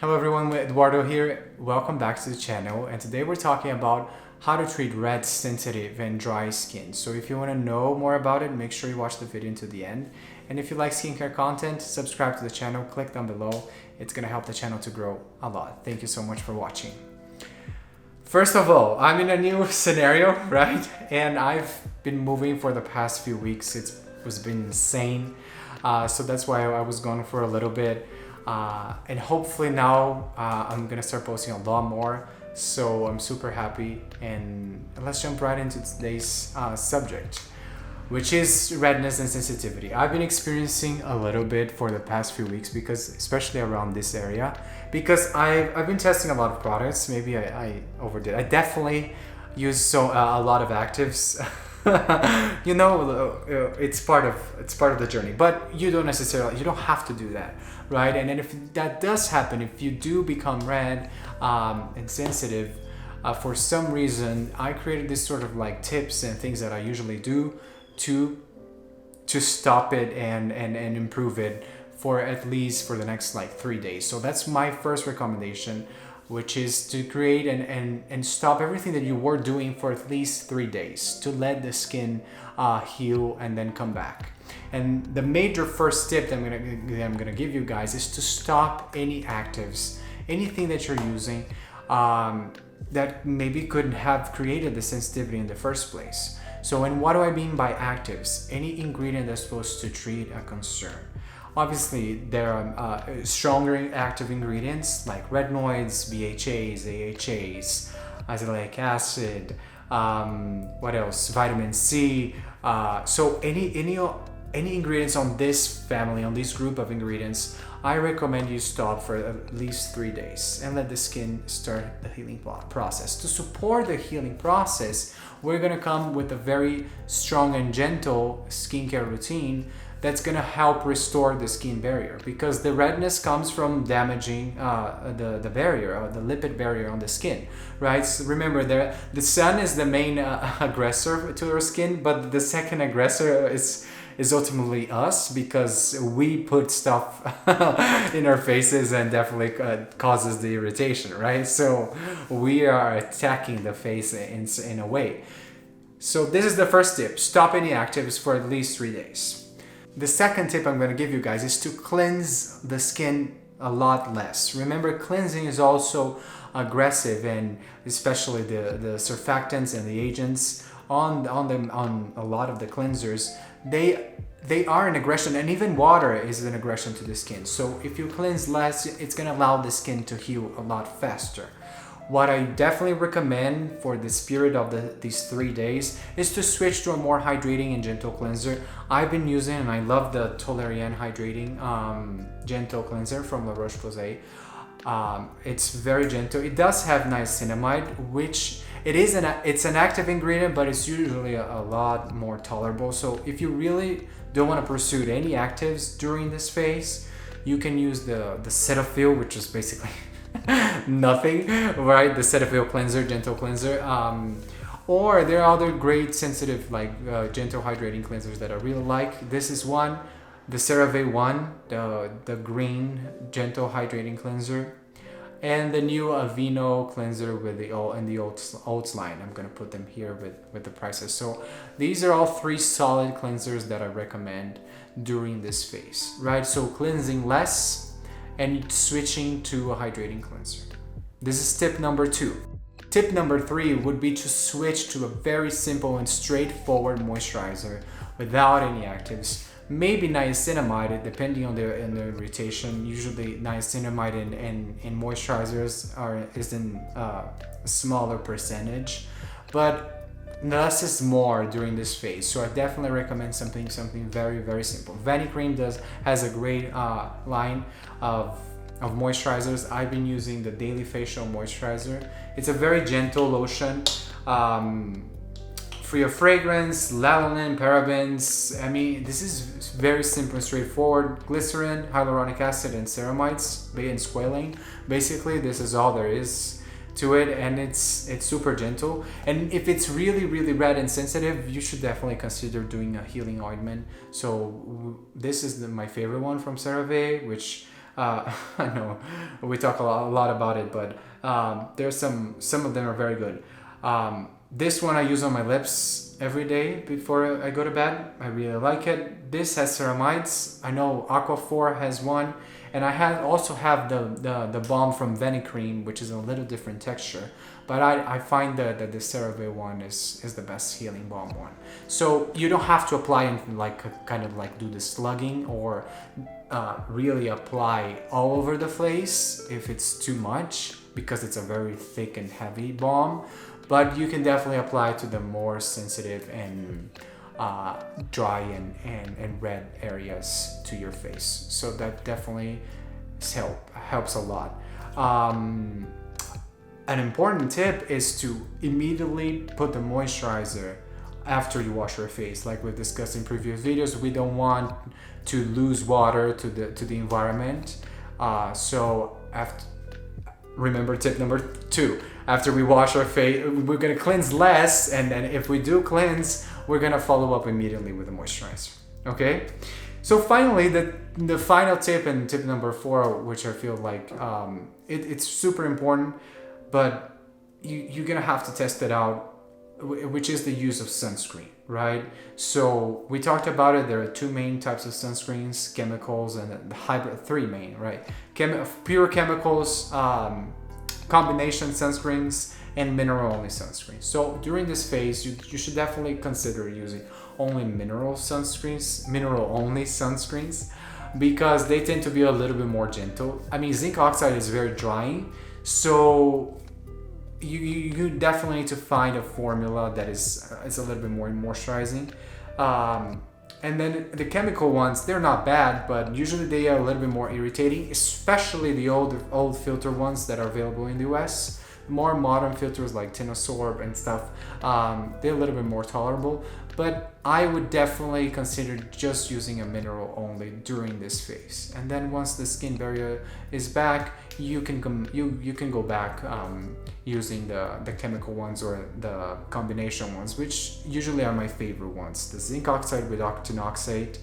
Hello everyone, Eduardo here. Welcome back to the channel, and today we're talking about how to treat red, sensitive and dry skin. So if you want to know more about it, make sure you watch the video until the end. And if you like skincare content, subscribe to the channel, click down below. It's going to help the channel to grow a lot. Thank you so much for watching. First of all, I'm in a new scenario, right? And I've been moving for the past few weeks. It's been insane. So that's why I was gone for a little bit. And hopefully now I'm gonna start posting a lot more, so I'm super happy. And let's jump right into today's subject, which is redness and sensitivity. I've been experiencing a little bit for the past few weeks, because especially around this area, because I've been testing a lot of products. Maybe I overdid. I definitely use a lot of actives. It's part of the journey, but you don't have to do that, right? And then if that does happen, if you do become red and sensitive for some reason, I created this sort of like tips and things that I usually do to stop it and improve it for at least for the next like 3 days. So that's my first recommendation, which is to create and stop everything that you were doing for at least 3 days to let the skin heal and then come back. And the major first tip that I'm gonna give you guys is to stop any actives, anything that you're using that maybe couldn't have created the sensitivity in the first place. So, and what do I mean by actives? Any ingredient that's supposed to treat a concern. Obviously, there are stronger active ingredients like retinoids, BHAs, AHAs, azelaic acid, what else? Vitamin C. So any ingredients on this family, on this group of ingredients, I recommend you stop for at least 3 days and let the skin start the healing process. To support the healing process, we're gonna come with a very strong and gentle skincare routine that's gonna help restore the skin barrier, because the redness comes from damaging the barrier, the lipid barrier on the skin, right? So remember, the sun is the main aggressor to our skin, but the second aggressor is ultimately us, because we put stuff in our faces and definitely causes the irritation, right? So we are attacking the face in a way. So this is the first tip: stop any actives for at least 3 days. The second tip I'm going to give you guys is to cleanse the skin a lot less. Remember, cleansing is also aggressive, and especially the surfactants and the agents on a lot of the cleansers, they are an aggression, and even water is an aggression to the skin. So if you cleanse less, it's going to allow the skin to heal a lot faster. What I definitely recommend for this period of these 3 days is to switch to a more hydrating and gentle cleanser. I've been using, and I love the Toleriane Hydrating Gentle Cleanser from La Roche-Posay. It's very gentle. It does have niacinamide, which it's an active ingredient, but it's usually a lot more tolerable. So if you really don't want to pursue any actives during this phase, you can use the Cetaphil, which is basically nothing, right? The Cetaphil cleanser, gentle cleanser. Or there are other great sensitive like gentle hydrating cleansers that I really like. This is one, the CeraVe one, the green gentle hydrating cleanser, and the new Aveeno cleanser with the Oats line. I'm gonna put them here with the prices. So these are all 3 solid cleansers that I recommend during this phase, right? So cleansing less and switching to a hydrating cleanser. This is tip number 2. Tip number 3 would be to switch to a very simple and straightforward moisturizer without any actives. Maybe niacinamide, depending on the irritation. Usually niacinamide in moisturizers is in a smaller percentage, but less is more during this phase. So I definitely recommend something very, very simple. Vanicream has a great line of moisturizers. I've been using the Daily Facial Moisturizer. It's a very gentle lotion, free of fragrance, lanolin, parabens. I mean, this is very simple and straightforward. Glycerin, hyaluronic acid, and ceramides, and squalane. Basically, this is all there is to it, and it's super gentle. And if it's really, really red and sensitive, you should definitely consider doing a healing ointment. So this is my favorite one from CeraVe, which I know we talk a lot about it, but there's some of them are very good. This one I use on my lips every day before I go to bed. I really like it. This has ceramides. I know Aquaphor has one, and I also have the balm from Cream, which is a little different texture. But I find that the CeraVe one is the best healing balm one. So you don't have to apply and like kind of like do the slugging or really apply all over the face if it's too much, because it's a very thick and heavy balm. But you can definitely apply to the more sensitive and dry and red areas to your face. So that definitely helps a lot. An important tip is to immediately put the moisturizer after you wash your face. Like we've discussed in previous videos, we don't want to lose water to the environment. So remember tip number 2. After we wash our face, we're gonna cleanse less, and then if we do cleanse, we're gonna follow up immediately with a moisturizer. Okay? So finally, the final tip, and tip number 4, which I feel like it's super important, but you're gonna have to test it out, which is the use of sunscreen, right? So we talked about it. There are 2 main types of sunscreens: chemicals and the hybrid. 3 main, right? Pure chemicals, combination sunscreens, and mineral only sunscreens. So during this phase, you should definitely consider using only mineral only sunscreens, because they tend to be a little bit more gentle. I mean, zinc oxide is very drying, so you definitely need to find a formula that is a little bit more moisturizing. And then the chemical ones, they're not bad, but usually they are a little bit more irritating, especially the old filter ones that are available in the US. More modern filters like Tinosorb and stuff, they're a little bit more tolerable, but I would definitely consider just using a mineral only during this phase. And then once the skin barrier is back, you can go back using the chemical ones or the combination ones, which usually are my favorite ones. The zinc oxide with octinoxate.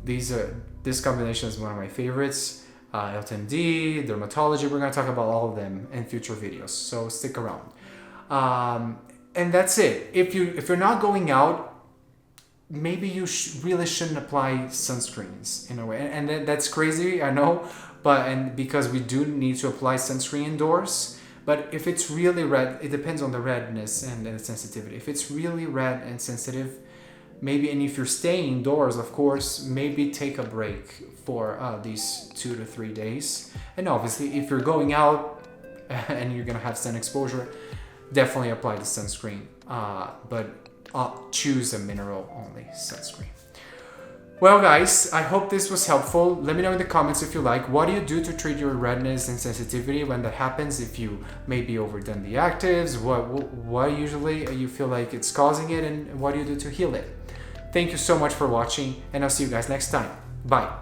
This combination is one of my favorites. LTMD, dermatology, we're going to talk about all of them in future videos, so stick around. And that's it. If you're not going out, maybe you really shouldn't apply sunscreens in a way, and that's crazy, I know, but because we do need to apply sunscreen indoors. But if it's really red, it depends on the redness and the sensitivity. If it's really red and sensitive, maybe, and if you're staying indoors, of course, maybe take a break for these 2 to 3 days. And obviously, if you're going out and you're gonna have sun exposure, definitely apply the sunscreen, but choose a mineral only sunscreen. Well guys, I hope this was helpful. Let me know in the comments if you like. What do you do to treat your redness and sensitivity when that happens? If you maybe overdone the actives, what usually you feel like it's causing it, and what do you do to heal it? Thank you so much for watching, and I'll see you guys next time. Bye.